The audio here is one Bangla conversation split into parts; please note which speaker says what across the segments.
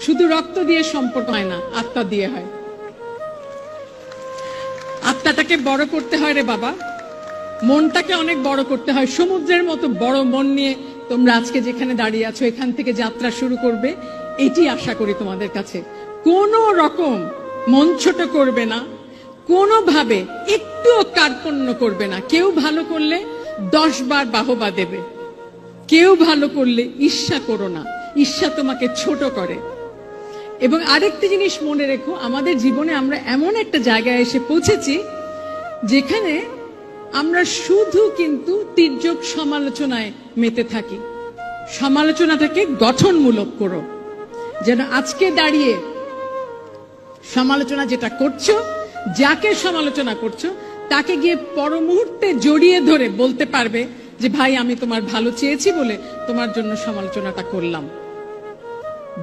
Speaker 1: শুধু রক্ত দিয়ে সম্পর্ক হয় না, আত্মা দিয়ে হয়। আত্মাটাকে বড় করতে হয় রে বাবা, মনটাকে অনেক বড় করতে হয়। সমুদ্রের মতো বড় মন নিয়ে তোমরা আজকে যেখানে দাঁড়িয়ে আছো, এখান থেকে যাত্রা শুরু করবে, এটি আশা করি তোমাদের কাছে। কোন রকম মন ছোট করবে না, কোনোভাবে একটুও কার্পণ্য করবে না। কেউ ভালো করলে 10 বার বাহবা দেবে, কেউ ভালো করলে ঈর্ষা করো না, ঈর্ষা তোমাকে ছোট করে। এবং আরেকটি জিনিস মনে রেখো, আমাদের জীবনে আমরা এমন একটা জায়গায় এসে পৌঁছেছি যেখানে আমরা শুধু কিন্তু তির্যক সমালোচনায় মেতে থাকি। সমালোচনাটাকে গঠনমূলক করো, যেন আজকে দাঁড়িয়ে সমালোচনা যেটা করছো, যাকে সমালোচনা করছো, তাকে গিয়ে পর মুহূর্তে জড়িয়ে ধরে বলতে পারবে যে ভাই আমি তোমার ভালো চেয়েছি বলে তোমার জন্য সমালোচনাটা করলাম।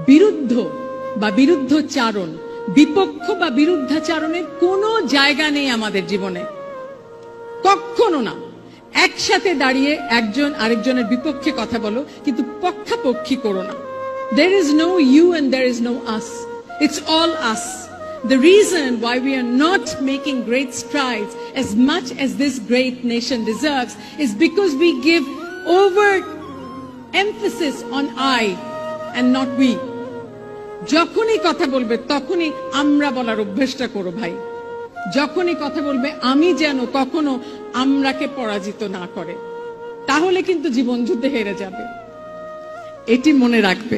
Speaker 1: বিরুদ্ধ বা বিরুদ্ধচারণ, বিপক্ষ বা বিরুদ্ধাচারণের কোনো জায়গা নেই আমাদের জীবনে, কখনো না। একসাথে দাঁড়িয়ে একজন আরেকজনের বিপক্ষে কথা বলো, কিন্তু পক্ষাপক্ষী করো না। There is no you and there is no us. It's all us. The reason why we are not making great strides as much as this great nation deserves is because we give over emphasis on I and not we. যখনই কথা বলবে তখনই আমরা বলার অভ্যেসটা করো ভাই। যখনই কথা বলবে আমি যেন কখনো আমরাকে পরাজিত না করে, তাহলে কিন্তু জীবন যুদ্ধে হেরে যাবে, এটি মনে রাখবে।